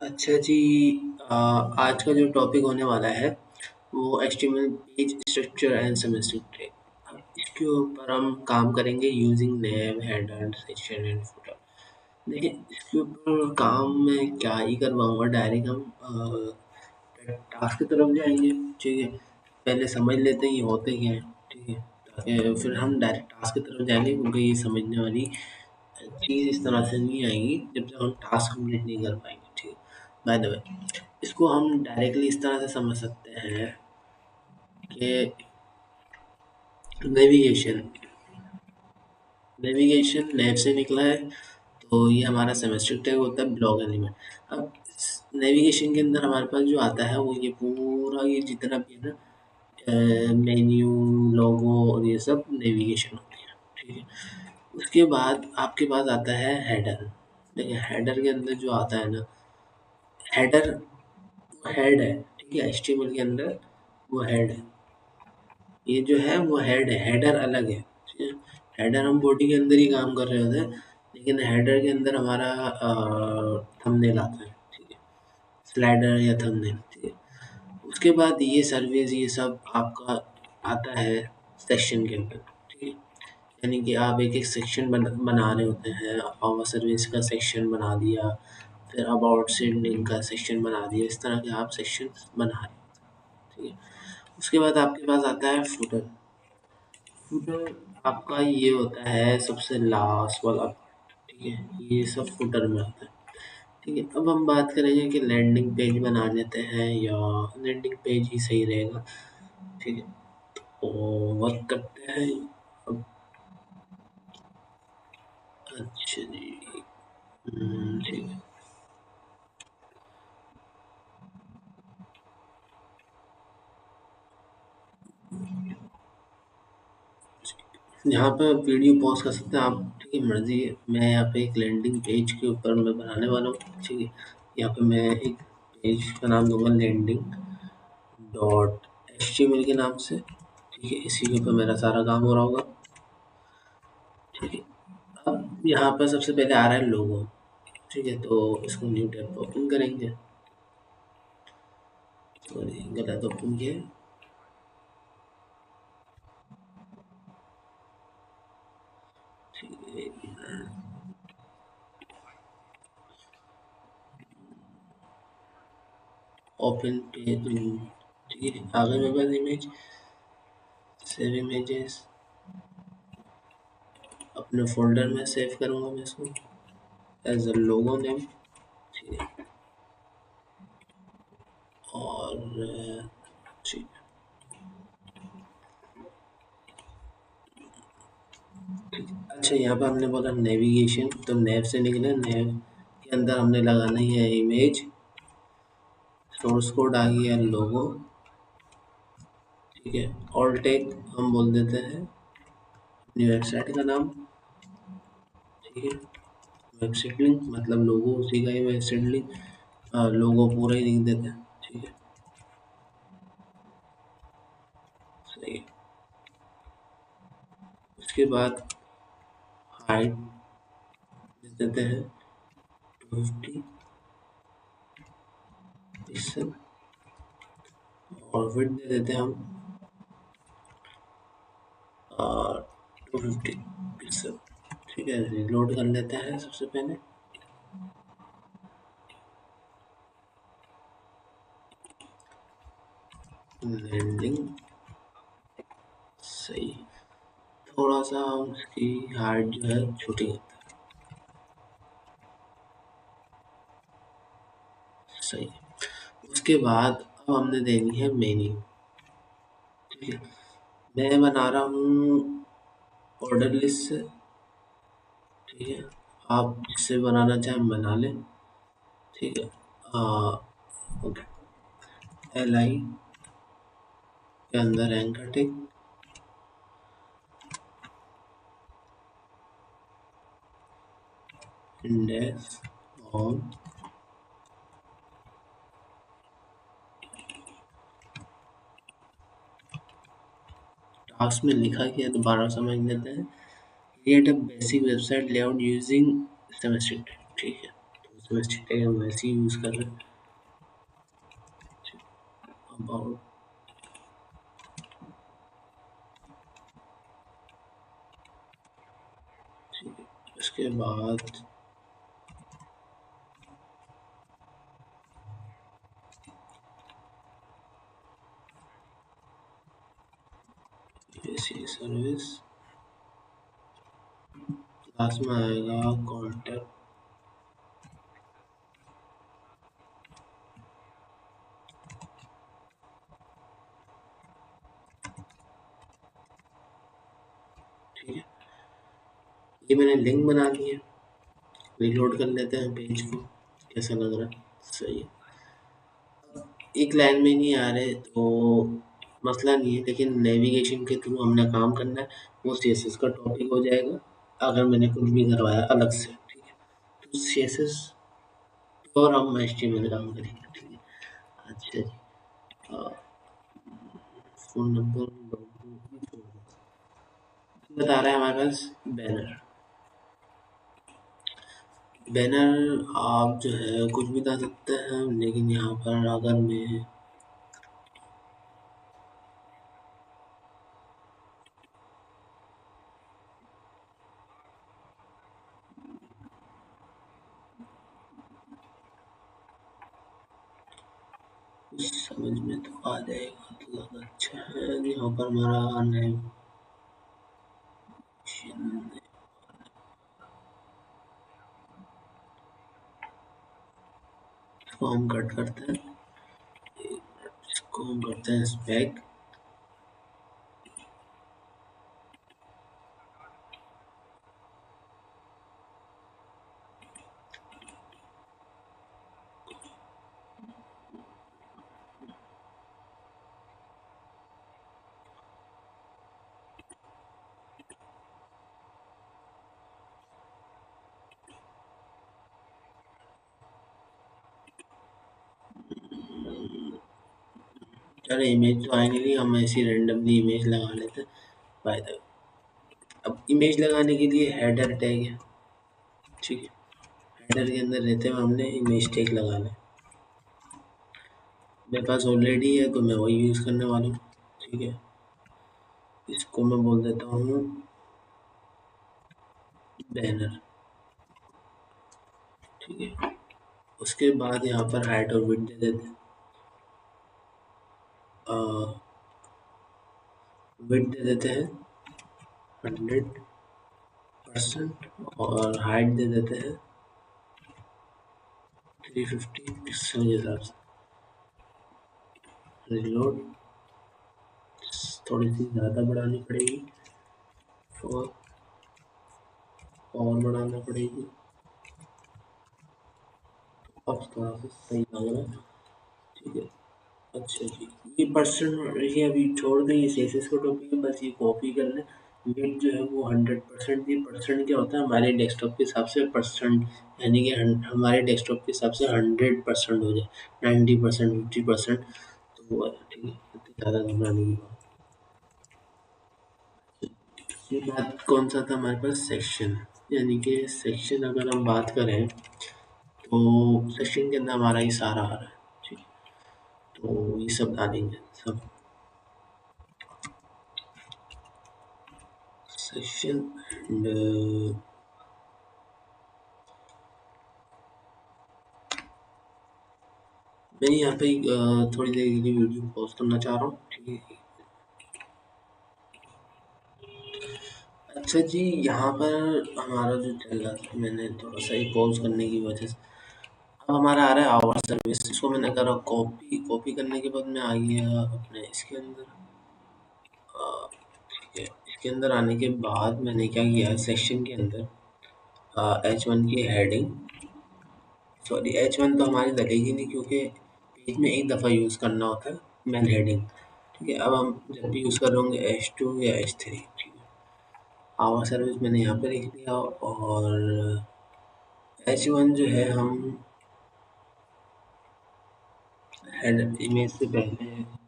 अच्छा जी। आज का जो टॉपिक होने वाला है वो HTML page structure and semantic tag. इसके ऊपर हम काम करेंगे using name header section and footer. देखिए, इसके ऊपर काम मैं क्या ही करवाऊंगा, डायरेक्ट हम टास्क की तरफ जाएंगे। ठीक है, पहले समझ लेते हैं ये होते क्या है। ठीक है, फिर हम डायरेक्ट टास्क की तरफ जाएंगे, क्योंकि ये समझने वाली चीज़ इस तरह से नहीं आएगी जब तक हम टास्क कंप्लीट नहीं कर पाएंगे। ठीक है, बाय द वे इसको हम डायरेक्टली इस तरह से समझ सकते हैं कि नेविगेशन नेविगेशन नेव से निकला है। तो ये हमारा सेमेस्टिक टैग होता है ब्लॉक एलिमेंट। अब नेविगेशन के अंदर हमारे पास जो आता है वो ये पूरा ये जितना भी है ना, मेन्यू लोगो और ये सब नेविगेशन होती है। ठीक है, उसके बाद आपके पास आता है हेडर। देखिए, हेडर के अंदर जो आता है ना, हेडर हेड है। ठीक है, एचटीएमएल के अंदर वो हेड है। ये जो है वो हेड है, हेडर अलग है। ठीक है, हेडर हम बॉडी के अंदर ही काम कर रहे होते हैं, लेकिन हेडर के अंदर हमारा थंबनेल आता है। ठीक है, स्लाइडर या थंबनेल। ठीक है, उसके बाद ये सर्विस ये सब आपका आता है सेक्शन के अंदर। ठीक है, यानी कि आप एक एक सेक्शन बना रहे होते हैं। आवर सर्विस का सेक्शन बना दिया, फिर अबाउट सेंडिंग का सेक्शन बना दिया, इस तरह के आप सेक्शन बना रहे हैं। ठीक है, उसके बाद आपके पास आता है फुटर। फुटर आपका ये होता है सबसे लास्ट वाला पार्ट। ठीक है, ये सब फुटर में आता है। ठीक है, अब हम बात करेंगे कि लैंडिंग पेज बना लेते हैं या लैंडिंग पेज ही सही रहेगा। ठीक है, तो वर्क करते हैं। अब अच्छा जी। ठीक है, यहाँ पे वीडियो पॉज कर सकते हैं आप। ठीक है, मर्जी है। मैं यहाँ पे एक लैंडिंग पेज के ऊपर मैं बनाने वाला हूँ। ठीक है, यहाँ पे मैं एक पेज का नाम दूंगा लैंडिंग डॉट एचटीएमएल के नाम से। ठीक है, इसी के ऊपर मेरा सारा काम हो रहा होगा। ठीक है, अब यहाँ पर सबसे पहले आ रहा है लोगो। ठीक है, तो इसको न्यू टैब पर ओपन करेंगे। सॉरी, गलत ओपन किया है। ठीक है, ओपन पेज। ठीक है, आ गए मेरे पास इमेज। सेव इमेजेस, अपने फोल्डर में सेव करूँगा मैं इसको एज अ लोगो नेम। ठीक है, और ठीक है, अच्छा यहाँ पर हमने बोला नेविगेशन, तो नेव से निकले। नेव के अंदर हमने लगाना ही है इमेज। सोर्स कोड आ गया लोगो। ठीक है, ऑल टेक हम बोल देते हैं अपनी वेबसाइट का नाम। ठीक है, वेबसाइट लिंक मतलब लोगो उसी का ही वेबसाइट लिंक, लोगो पूरा ही लिख देते हैं। ठीक है, सही है। उसके बाद हाइट दे देते हैं 250 पिक्सल, और विड्थ दे देते हैं हम 250 पिक्सल। ठीक है, रिलोड कर लेते हैं सबसे पहले। लैंडिंग सही। थोड़ा सा हम उसकी हाइट जो है छोटी करते हैं। सही। उसके बाद अब हमने देनी है मेन्यू। ठीक है, मैं बना रहा हूँ ऑर्डर लिस्ट से। ठीक है, आप जिससे बनाना चाहें बना लें। ठीक है, ओके, एल आई के अंदर anchor tag, index on. Task में लिखा क्या है दोबारा समझ लेते हैं। Create a basic website layout using semantic. ठीक है, सेमेस्टिक टैग हम वैसे ही यूज़ कर रहे हैं। अबाउट इसके बाद ऐसी सर्विस लास्ट में आएगा कॉन्टैक्ट। ठीक है, ये मैंने लिंक बना दिया। रिलोड कर लेते हैं पेज को, कैसा लग रहा है? सही है। एक लाइन में नहीं आ रहे तो मसला नहीं है, लेकिन नेविगेशन के थ्रू हमने काम करना है, वो सीएसएस का टॉपिक हो जाएगा अगर मैंने कुछ भी करवाया अलग से। ठीक है, तो सीएसएस और हम एचटीएमएल काम करेंगे। ठीक है, अच्छा जी। फ़ोन नंबर बता रहा है हमारे पास बैनर। बैनर आप जो है कुछ भी बता सकते हैं, लेकिन यहाँ पर अगर मैं समझ में तो आ जाएगा तो ज़्यादा अच्छा है। यहाँ पर हमारा नेविगेशन इसको हम कट करते हैं, इसको हम करते हैं स्पेक। चलो इमेज तो आएंगे नहीं, हम ऐसी रैंडमली इमेज लगा लेते हैं। बाय द अब इमेज लगाने के लिए हेडर टैग है। ठीक है, हेडर के अंदर रहते हुए हमने इमेज टैग लगाना है। मेरे पास ऑलरेडी है तो मैं वही यूज़ करने वाला हूँ। ठीक है, इसको मैं बोल देता हूँ बैनर। ठीक है, उसके बाद यहाँ पर हाइट और विड्थ दे देते हैं। विड्थ दे देते हैं 100% और हाइट दे देते हैं 350 पिक्सल के हिसाब से। रिलोड थोड़ी सी ज़्यादा बढ़ानी पड़ेगी और बढ़ाना पड़ेगी। अब थोड़ा सा सही लग रहा है। ठीक है, अच्छा जी। ये परसेंट ये अभी छोड़ दें, ये सेल्सियस का टॉपिक है, बस ये कॉपी कर लें। वेट जो है वो 100%। ये परसेंट क्या होता है हमारे डेस्कटॉप के हिसाब से परसेंट, यानी कि हमारे डेस्कटॉप के हिसाब से 100% हो जाए, 90% 50%। तो वो है, ठीक है, इतनी ज़्यादा घबराने की बात। ये बात कौन सा था हमारे पास? सेक्शन। यानी कि सेक्शन अगर हम बात करें तो सेक्शन के अंदर हमारा ये सारा आ रहा है। ठीक है, तो ये सब डालेंगे सब सेक्शन एंड मैं यहाँ पे थोड़ी देर के लिए वीडियो पॉज करना चाह रहा हूँ। ठीक है, अच्छा जी। यहाँ पर हमारा जो चल रहा था, मैंने थोड़ा सा ही पॉज करने की वजह से अब हमारा आ रहा है आवर सर्विस। इसको मैंने करा कॉपी। कॉपी करने के बाद मैं आ गया अपने इसके अंदर। ठीक है, इसके अंदर आने के बाद मैंने क्या किया, सेक्शन के अंदर H1 की हेडिंग, सॉरी H1 तो हमारी लगेगी नहीं क्योंकि पेज में एक दफ़ा यूज़ करना होता है मेन हेडिंग। ठीक है, अब हम जब भी यूज़ कर होंगे H2 या H3। ठीक है, आवर सर्विस मैंने यहाँ पे लिख दिया और H1 जो है हम हेड इमेज से पहले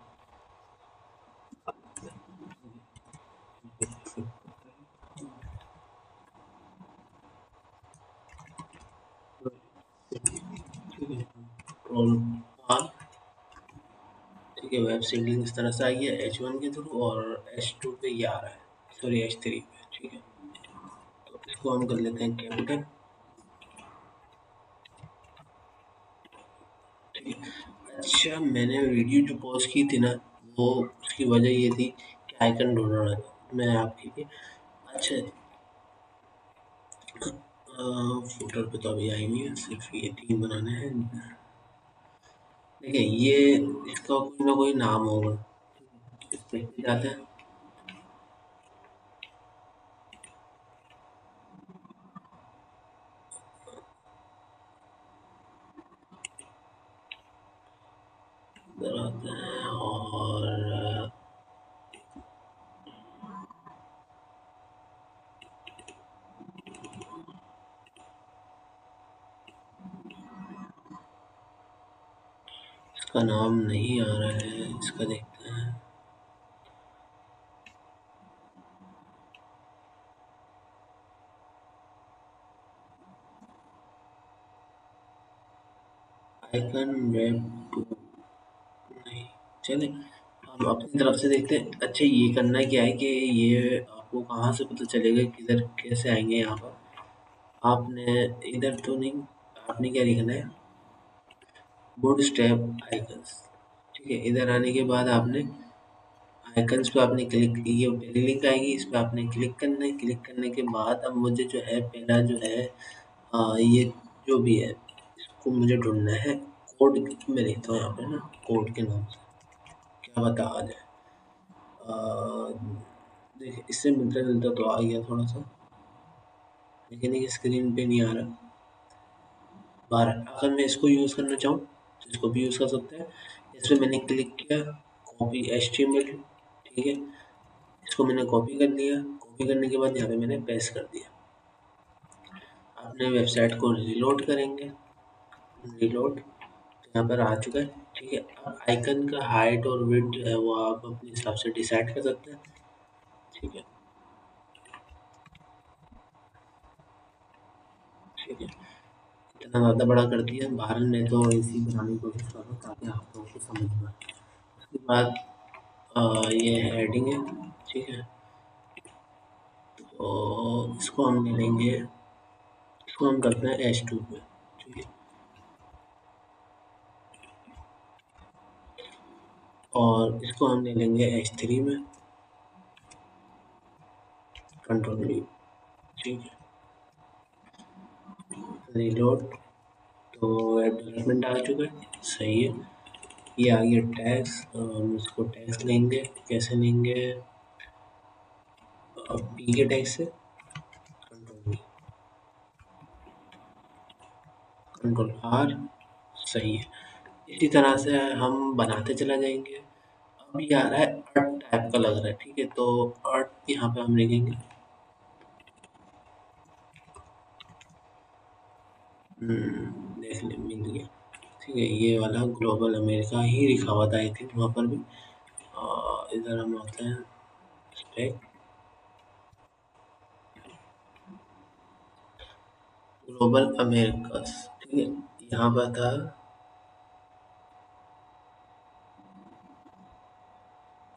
ठीक है, कंट्रोल आर। ठीक है, वेब सीडिंग इस तरह से आई है H1 के थ्रू, और H2 पे ये आ रहा है, सॉरी H3 पे। ठीक है, तो इसको हम कर लेते हैं कैपिटल। ठीक है, अच्छा मैंने वीडियो जो पॉज की थी ना, वो उसकी वजह ये थी कि आइकन ढूंढ रहा था मैं आपके लिए। अच्छा, फुटर पे तो अभी आई नहीं है, सिर्फ ये 3 बनाने हैं। देखिए ये, इसका कोई ना कोई नाम होगा, इस पे जाते हैं। इधर आते हैं और इसका नाम नहीं आ रहा है, इसका देखते हैं। आइकन वेब टू नहीं, चले हम अपनी तरफ से देखते हैं। अच्छा ये करना क्या है कि ये आपको कहाँ से पता चलेगा किधर कैसे आएंगे यहाँ पर। आपने इधर तो नहीं, आपने क्या लिखना है, बोर्ड स्टेप आइकन्स। ठीक है, इधर आने के बाद आपने आइकन्स पे आपने क्लिक, ये पहली लिंक आएगी, इस पे आपने क्लिक करना है। क्लिक करने के बाद अब मुझे जो है पहला जो है ये जो भी है इसको मुझे ढूंढना है। कोड में लिखता हूँ यहाँ पे ना, कोड के नाम से क्या बता आ जाए। देखिए इससे मिलता जुलता तो आ गया थोड़ा सा, लेकिन ये स्क्रीन पे नहीं आ रहा बाहर। अगर मैं इसको यूज़ करना चाहूँ तो इसको भी यूज़ कर सकते हैं। इस पर मैंने क्लिक किया, कॉपी HTML। ठीक है, इसको मैंने कॉपी कर लिया। कॉपी करने के बाद यहाँ पे मैंने पेस्ट कर दिया। अपने वेबसाइट को रीलोड करेंगे, रीलोड तो यहाँ पर आ चुका है। ठीक है, अब आइकन का हाइट और विड्थ जो है वो आप अपने हिसाब से डिसाइड कर सकते हैं। ठीक है, ठीक है, इतना ज़्यादा बड़ा कर दिया, बाहर में तो इसी बनाने की कोशिश कर रहा हूँ ताकि आप लोगों को समझ में आए। उसके बाद ये हेडिंग है। ठीक है, तो इसको हम ले लेंगे, इसको हम करते हैं H2 पे। ठीक है, और इसको हम ले लेंगे H3 में, कंट्रोल V। ठीक है, रीलोड, तो वेब डेवलपमेंट आ चुका है, सही है। ये आ गया टैक्स, हम इसको टैक्स लेंगे। कैसे लेंगे, पी के टैक्स से, कंट्रोल कंट्रोल आर, सही है। इसी तरह से हम बनाते चला जाएंगे। अब ये आ रहा है अर्ट टाइप का लग रहा है। ठीक है, तो अर्ट यहाँ पे हम लिखेंगे, देख ले मिल गया। ठीक है, ये वाला ग्लोबल अमेरिका ही लिखा हुआ था आई थिंक वहाँ पर भी। इधर हम आते हैं स्पेक, ग्लोबल अमेरिकस। ठीक है, यहाँ पर था,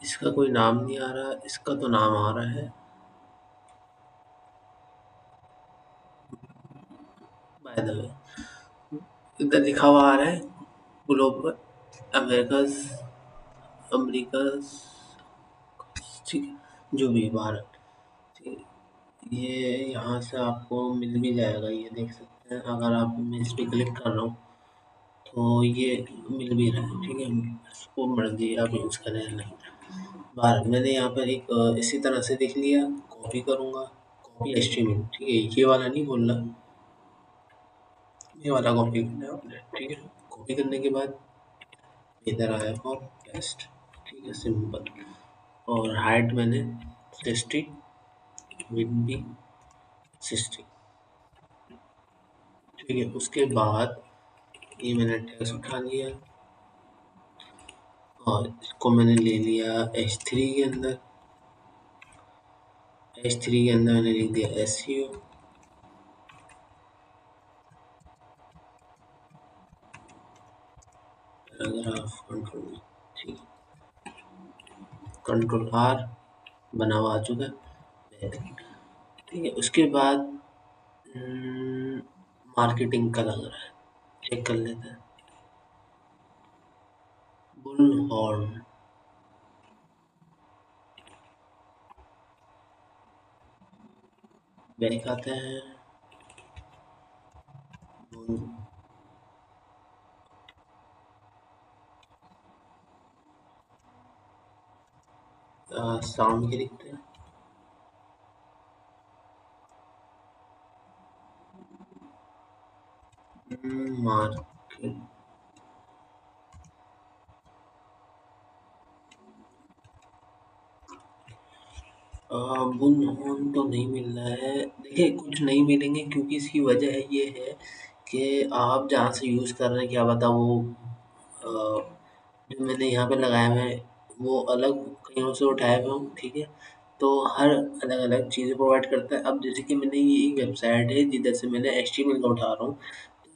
इसका कोई नाम नहीं आ रहा, इसका तो नाम आ रहा है बाय द वे। इधर लिखा हुआ आ रहा है ग्लोबल अमेरिकस, अमेरिकस। ठीक है, जो भी भारत। ठीक है, ये यहाँ से आपको मिल भी जाएगा, ये देख सकते हैं। अगर आप, मैं इस पर क्लिक कर रहा हूँ तो ये मिल भी रहा है। ठीक है, इसको मर्जी आप यूज़ करें या नहीं। भारत मैंने यहाँ पर एक इसी तरह से देख लिया, कॉपी करूँगा, कॉपी एस्टीमेट। ठीक है, ये वाला नहीं बोलना, ये वाला कॉपी करना है आपने। ठीक है, कॉपी करने के बाद इधर आया और पेस्ट। ठीक है, सिंपल। और हाइट मैंने 60, विड्थ भी 60। ठीक है, उसके बाद ये मैंने टेक्स्ट उठा लिया और इसको मैंने ले लिया H3 के अंदर। H3 के अंदर मैंने लिख दिया SEO। पैराग्राफ कंट्रोल, ठीक, कंट्रोल आर बना हुआ आ चुका है, बेहतरीन। ठीक है, उसके बाद मार्केटिंग का लग रहा है, चेक कर लेते हैं। बुल हॉर्न, बैक आते हैं। साउंड के लिखते हैं। मार्केट, बुलहॉर्न तो नहीं मिल रहा है। देखिए कुछ नहीं मिलेंगे क्योंकि इसकी वजह ये है कि आप जहाँ से यूज़ कर रहे हैं क्या पता वो जो मैंने यहाँ पे लगाया हुआ है वो अलग कहीं से उठाए हुए हूँ, ठीक है। तो हर अलग अलग चीज़ें प्रोवाइड करता है। अब जैसे कि मैंने ये एक वेबसाइट है जिधर से मैंने HTML का उठा रहा हूँ,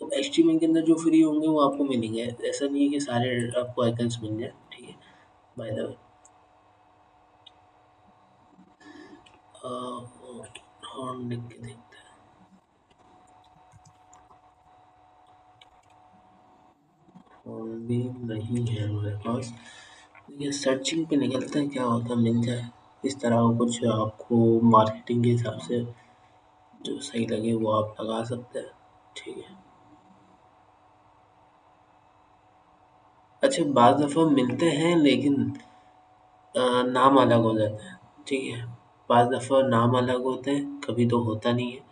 तो HTML के अंदर जो फ्री होंगे वो आपको मिलेंगे, ऐसा नहीं है कि सारे आपको आइकन्स मिल जाए, ठीक है। बाय द वे हॉर्न लिख के देखते हैं। हॉर्न भी नहीं है मेरे पास। ये सर्चिंग पे निकलते हैं क्या होता है, मिल जाए इस तरह का कुछ आपको मार्केटिंग के हिसाब से जो सही लगे वो आप लगा सकते हैं, ठीक है। अच्छा बाज़ दफ़ा मिलते हैं लेकिन नाम अलग हो जाता है, ठीक है। बाज़ दफ़ा नाम अलग होते हैं, कभी तो होता नहीं है।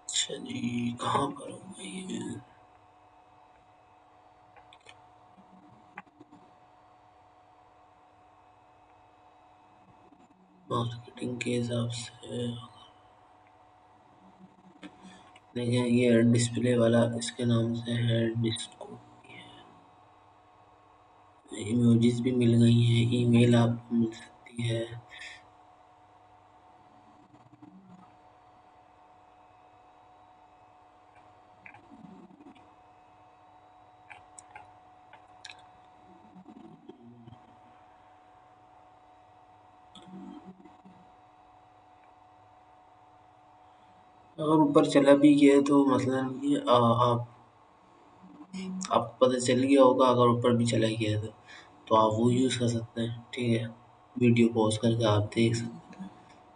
अच्छा जी, कहाँ पर होगा ये? मार्केटिंग के हिसाब से देखिए ये डिस्प्ले वाला इसके नाम से है डिस्को। इमोजीज भी मिल गई हैं, ईमेल आपको मिल सकती है। अगर ऊपर चला भी गया तो मसला नहीं है। आपको पता चल गया होगा अगर ऊपर भी चला गया तो आप वो यूज़ कर सकते हैं, ठीक है। वीडियो पॉज करके आप देख सकते हैं।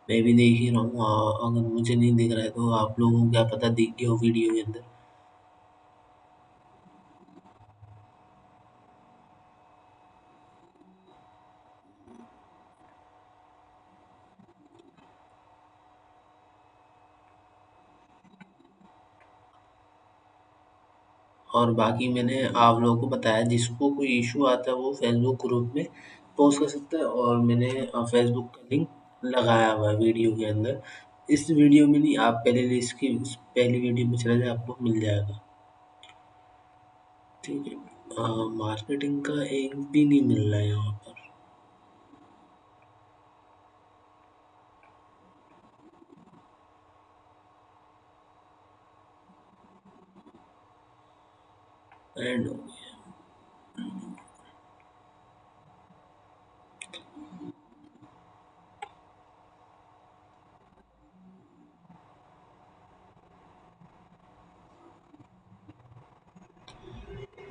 मैं भी देख ही रहा हूँ, अगर मुझे नहीं दिख रहा है तो आप लोगों को क्या पता दिख गया हो वीडियो के अंदर। और बाकी मैंने आप लोगों को बताया जिसको कोई इशू आता है वो फेसबुक ग्रुप में पोस्ट कर सकता है, और मैंने फेसबुक का लिंक लगाया हुआ है वीडियो के अंदर। इस वीडियो में नहीं, आप पहले लिस्ट की उस पहली वीडियो में चले जाए आपको मिल जाएगा, ठीक है। मार्केटिंग का एक भी नहीं मिल रहा है यहाँ पर। एंड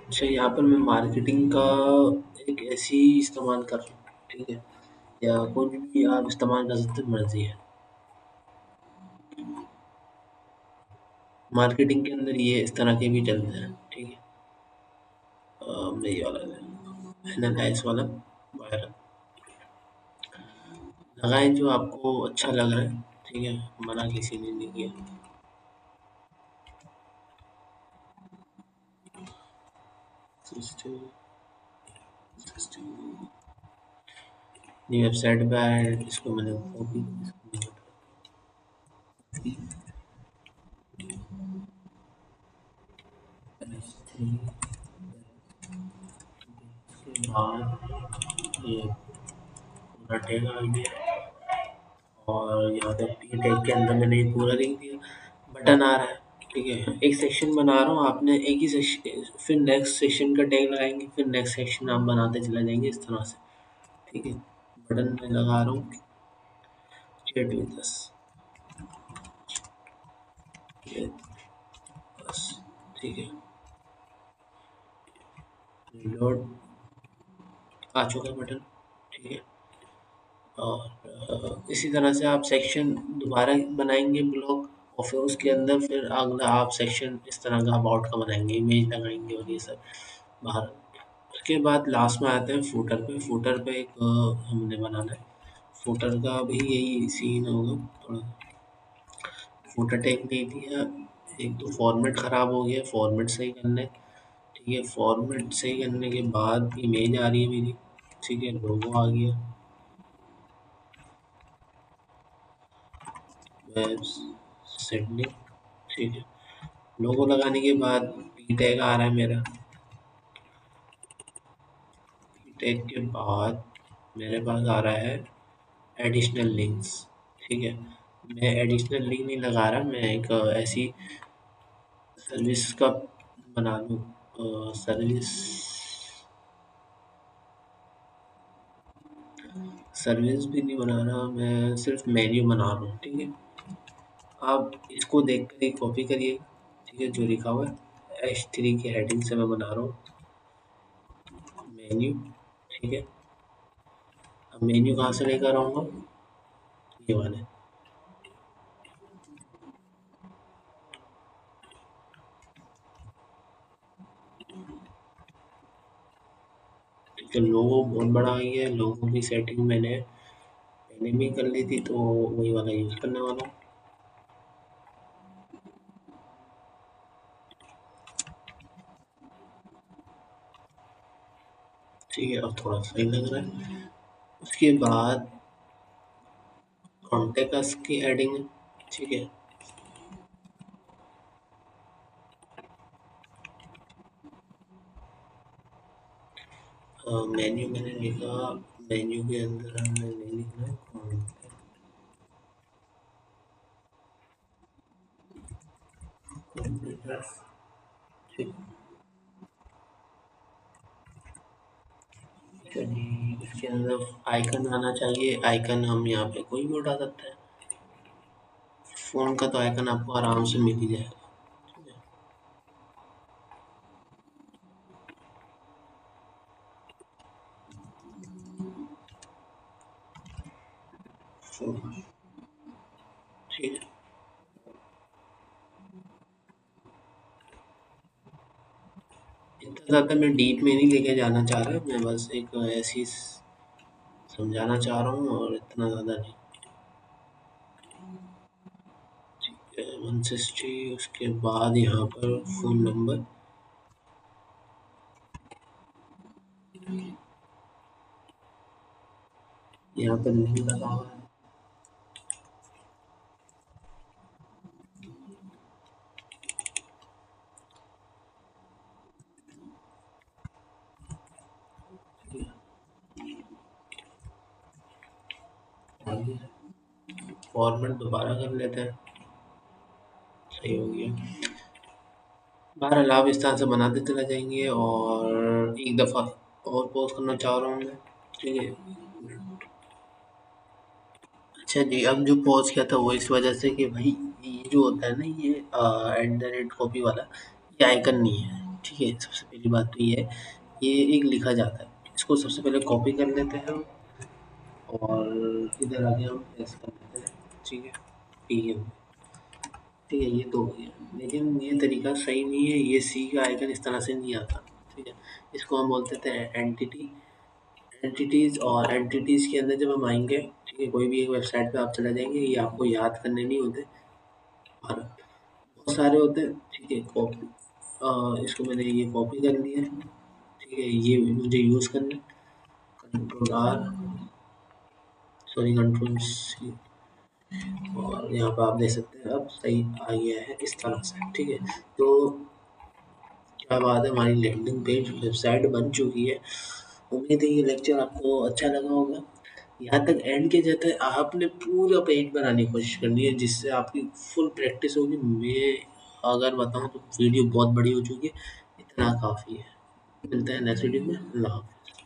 अच्छा यहाँ पर मैं मार्केटिंग का एक ऐसी इस्तेमाल कर रहा हूँ, ठीक है। या कुछ भी आप इस्तेमाल कर सकते हैं, मर्जी है। मार्केटिंग के अंदर ये इस तरह के भी चलते हैं, ठीक है। मैं ये वाला एनालाइज वाला वायरल लगाएं जो आपको अच्छा लग रहा है, ठीक है। मना किसी ने नहीं किया। सिस्टम सिस्टम ये वेबसाइट पे आया है, इसको मैंने कॉपी इसके बाद ये हमारा टैग आ गया और यहाँ पे ये टैग के अंदर मैंने ये पूरा लिख दिया। बटन आ रहा है, ठीक है। एक सेक्शन बना रहा हूँ, आपने एक ही सेक्शन, फिर नेक्स्ट सेक्शन का टैग लगाएंगे, फिर नेक्स्ट सेक्शन आप बनाते चले जाएंगे इस तरह से, ठीक है। बटन में लगा रहा हूँ चैट विद अस, बस, ठीक है। रिलोड आ चुका है बटन, ठीक है। और इसी तरह से आप सेक्शन दोबारा बनाएंगे ब्लॉग, और फिर उसके अंदर फिर अगला आप सेक्शन इस तरह का अबाउट का बनाएंगे, इमेज लगाएंगे और ये सब बाहर। उसके बाद लास्ट में आते हैं फूटर पे। फूटर पे एक हमने बनाना है, फूटर का भी यही सीन होगा थोड़ा। फूटर टैग नहीं दिया, एक तो फॉर्मेट ख़राब हो गया, फॉर्मेट सही करना है, ठीक है। फॉर्मेट सही करने के बाद इमेज आ रही है मेरी, ठीक है। लोगो आ गया, वेब सेटिंग, ठीक है। लोगो लगाने के बाद पी टैग आ रहा है मेरा, पी टैग के बाद मेरे पास आ रहा है एडिशनल लिंक्स, ठीक है। मैं एडिशनल लिंक नहीं लगा रहा, मैं एक ऐसी सर्विस का बना लूँ, सर्विस, सर्विस भी नहीं बना रहा मैं, सिर्फ मेन्यू बना रहा हूँ, ठीक है। आप इसको देख कर ही कॉपी करिए, ठीक है, जो लिखा हुआ है। H3 की हेडिंग से मैं बना रहा हूँ मेन्यू, ठीक है। अब मेन्यू कहाँ से लेकर आऊँगा, ये वाले, ठीक है। लोगो बहुत बड़ा आ गया है, लोगो की सेटिंग मैंने पहले भी कर ली थी, तो वही वाला यूज़ करने वाला हूँ, ठीक है। अब थोड़ा सही लग रहा है। उसके बाद कॉन्टेक्ट अस की हेडिंग है, ठीक है। मेन्यू मैंने लिखा, मेन्यू के अंदर हमने नहीं लिखना है कॉन्टेक्ट, ठीक, चलिए। इसके अंदर आइकन आना चाहिए, आइकन हम यहाँ पे कोई भी उठा सकते हैं। फ़ोन का तो आइकन आपको आराम से मिल ही जाएगा, ठीक है। फ़ोन, ठीक है। इतना ज़्यादा मैं डीप में नहीं लेके जाना चाह रहा, मैं बस एक ऐसी समझाना चाह रहा हूँ, और इतना ज़्यादा नहीं, ठीक है। 160, उसके बाद यहाँ पर फ़ोन नंबर, यहाँ पर लिंक लगा हुआ है, ठीक है। आगे फॉर्मेट दोबारा कर लेते हैं, सही हो गया। बहरहाल आप इस तरह से बनाते चले जाएंगे, और एक दफ़ा और पॉज़ करना चाह रहा हूँ मैं, ठीक है। अच्छा जी, अब जो पॉज़ किया था वो इस वजह से कि भाई ये जो होता है ना, ये एट द रेट कॉपी वाला, ये आइकन नहीं है, ठीक है। सबसे पहली बात तो ये है, ये एक लिखा जाता है। इसको सबसे पहले कॉपी कर लेते हैं हम, और इधर आके हम पेस्ट कर देते हैं, ठीक है। पीएम, ठीक है। ये तो हो गया, लेकिन ये तरीका सही नहीं है, ये सी का आइकन इस तरह से नहीं आता, ठीक है। इसको हम बोलते थे एंटिटी, एंटिटीज़, और एंटिटीज़ के अंदर जब हम आएँगे, ठीक है, कोई भी एक वेबसाइट पे आप चले जाएँगे, ये आपको याद करने नहीं होते, और बहुत सारे होते हैं, ठीक है। कॉपी, इसको मैंने ये कॉपी कर लिया, ठीक है। ये मुझे यूज़ करना है, control R, sorry control C, और यहाँ पे आप देख सकते हैं अब सही आ गया है इस तरह से, ठीक है। तो क्या बात है, हमारी लैंडिंग पेज वेबसाइट बन चुकी है। उम्मीद है ये लेक्चर आपको अच्छा लगा होगा। यहाँ तक एंड किया जाता है, आपने पूरा पेज बनाने की कोशिश करनी है जिससे आपकी फुल प्रैक्टिस होगी। मैं अगर बताऊँ तो वीडियो बहुत बड़ी हो चुकी है, इतना काफ़ी है। मिलते हैं नेक्स्ट वीडियो में। अल्लाह हाफ़िज़।